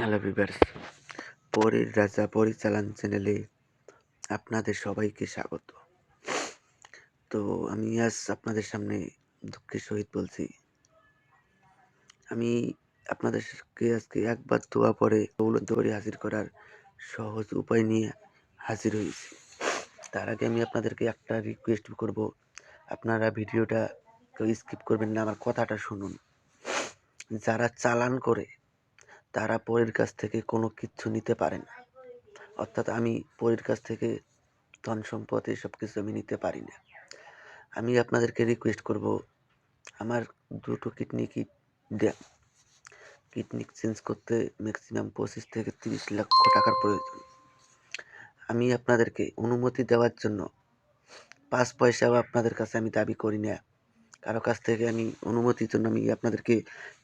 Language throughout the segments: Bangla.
হ্যালো ভিউয়ার্স, পরীর রাজা পরিচালন চ্যানেলে আপনাদের সবাইকে স্বাগত। তো আমি আজ আপনাদের সামনে দুঃখের সহিত বলছি, আমি আপনাদেরকে আজকে একবার দোয়া পড়ে দৌলত করে হাজির করার সহজ উপায় নিয়ে হাজির হয়েছি। তার আগে আমি আপনাদেরকে একটা রিকোয়েস্ট করব, আপনারা ভিডিওটা কেউ স্কিপ করবেন না, আমার কথাটা শুনুন। যারা চালান করে তারা পরীর কাছ থেকে কোনো কিচ্ছু নিতে পারে না, অর্থাৎ আমি পরীর কাছ থেকে ধন সম্পদ এসব কিছু আমি নিতে পারি না। আমি আপনাদেরকে রিকোয়েস্ট করব, আমার দুটো কিডনি দেন। কিডনি চেঞ্জ করতে ম্যাক্সিমাম 25 থেকে 30 লক্ষ টাকার প্রয়োজন। আমি আপনাদেরকে অনুমতি দেওয়ার জন্য 5 পয়সাও আপনাদের কাছে আমি দাবি করি না। কারো কাছ থেকে আমি অনুমতির জন্য আমি আপনাদেরকে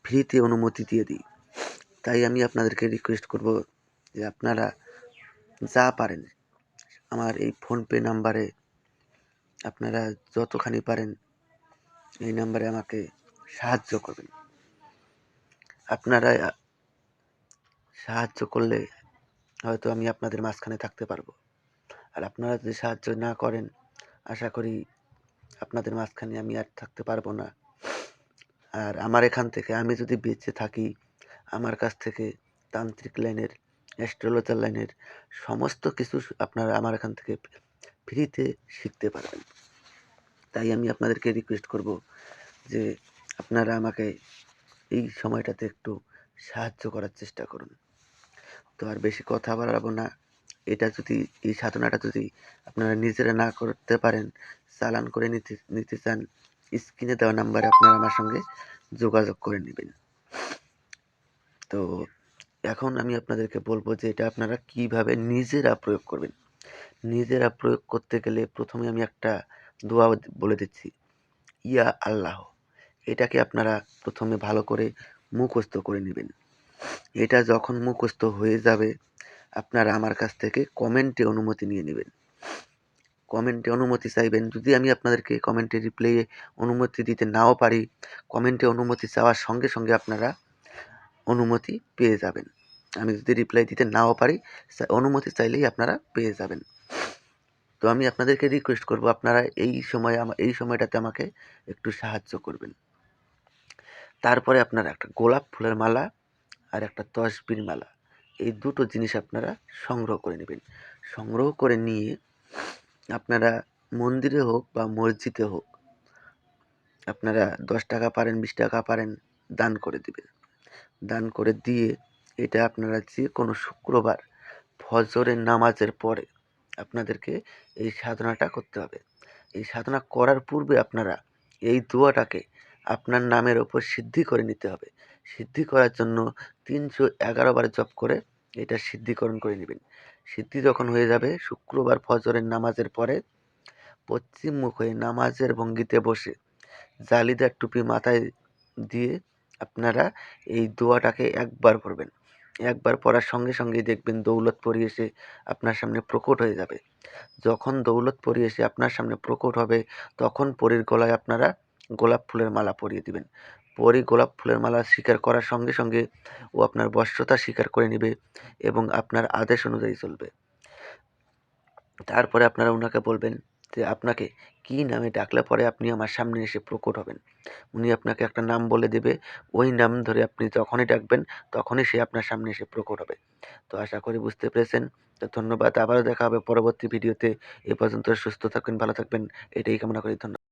ফ্রিতে অনুমতি দিয়ে দিই। তাই আমি আপনাদেরকে রিকোয়েস্ট করব যে আপনারা যা পারেন আমার এই ফোনপে নাম্বারে আপনারা যতখানি পারেন এই নাম্বারে আমাকে সাহায্য করবেন। আপনারা সাহায্য করলে হয়তো আমি আপনাদের মাঝখানে থাকতে পারবো, আর আপনারা যদি সাহায্য না করেন আশা করি আপনাদের মাঝখানে আমি আর থাকতে পারবো না। আর আমার এখান থেকে আমি যদি বেঁচে থাকি, আমার কাছ থেকে তান্ত্রিক লাইনের, অ্যাস্ট্রোলজার লাইনের সমস্ত কিছু আপনারা আমার এখান থেকে ফ্রিতে শিখতে পারবেন। তাই আমি আপনাদেরকে রিকোয়েস্ট করব যে আপনারা আমাকে এই সময়টাতে একটু সাহায্য করার চেষ্টা করুন। তো আর বেশি কথা বাড়াবো না। এই সাধনাটা যদি আপনারা নিজেরা না করতে পারেন, চালান করে নিতে চান, স্ক্রিনে দেওয়া নাম্বারে আপনারা আমার সঙ্গে যোগাযোগ করে নেবেন। তো এখন আমি আপনাদেরকে বলবো যে এটা আপনারা কিভাবে নিজেরা প্রয়োগ করবেন। নিজেরা প্রয়োগ করতে গেলে প্রথমে আমি একটা দোয়া বলে দিচ্ছি, ইয়া আল্লাহ। এটাকে আপনারা প্রথমে ভালো করে মুখস্থ করে নেবেন। এটা যখন মুখস্থ হয়ে যাবে আপনারা আমার কাছ থেকে কমেন্টে অনুমতি নিয়ে নেবেন। কমেন্টে অনুমতি চাইবেন। যদি আমি আপনাদেরকে কমেন্টে রিপ্লাইয়ে অনুমতি দিতে নাও পারি, কমেন্টে অনুমতি চাওয়ার সঙ্গে সঙ্গে আপনারা অনুমতি পেয়ে যাবেন। আমি যদি রিপ্লাই দিতে নাও পারি, অনুমতি চাইলেই আপনারা পেয়ে যাবেন। তো আমি আপনাদেরকে রিকোয়েস্ট করব আপনারা এই সময়টাতে আমাকে একটু সাহায্য করবেন। তারপরে আপনারা একটা গোলাপ ফুলের মালা আর একটা তসবির মালা, এই দুটো জিনিস আপনারা সংগ্রহ করে নেবেন। সংগ্রহ করে নিয়ে আপনারা মন্দিরে হোক বা মসজিদে হোক, আপনারা 10 টাকা পারেন, 20 টাকা পারেন, দান করে দিবেন। দান করে দিয়ে এটা আপনারা যে কোনো শুক্রবার ফজরের নামাজের পরে আপনাদেরকে এই সাধনাটা করতে হবে। এই সাধনা করার পূর্বে আপনারা এই দোয়াটাকে আপনার নামের ওপর সিদ্ধি করে নিতে হবে। সিদ্ধি করার জন্য 311 বার জপ করে এটা সিদ্ধিকরণ করে নেবেন। সিদ্ধি যখন হয়ে যাবে, শুক্রবার ফজরের নামাজের পরে পশ্চিম মুখ হয়ে নামাজের ভঙ্গিতে বসে জালিদার টুপি মাথায় দিয়ে আপনারা এই দোয়াটাকে একবার পড়বেন। একবার পড়ার সঙ্গে সঙ্গেই দেখবেন দৌলতপরি এসে আপনার সামনে প্রকট হয়ে যাবে। যখন দৌলতপরি এসে আপনার সামনে প্রকট হবে তখন পরীর গলায় আপনারা গোলাপ ফুলের মালা পরিয়ে দিবেন। পরী গোলাপ ফুলের মালা স্বীকার করার সঙ্গে সঙ্গে ও আপনার বশ্যতা স্বীকার করে নেবে এবং আপনার আদেশ অনুযায়ী চলবে। তারপরে আপনারা ওনাকে বলবেন যে আপনাকে কি নামে ডাকলে পরে আপনি আমার সামনে এসে প্রকট হবেন। উনি আপনাকে একটা নাম বলে দেবে, ওই নাম ধরে আপনি যখনই ডাকবেন তখনই সে আপনার সামনে এসে প্রকট হবে। তো আশা করি বুঝতে পেরেছেন। তো ধন্যবাদ, আবারও দেখা হবে পরবর্তী ভিডিওতে। এ পর্যন্ত সুস্থ থাকবেন, ভালো থাকবেন, এটাই কামনা করি। ধন্যবাদ।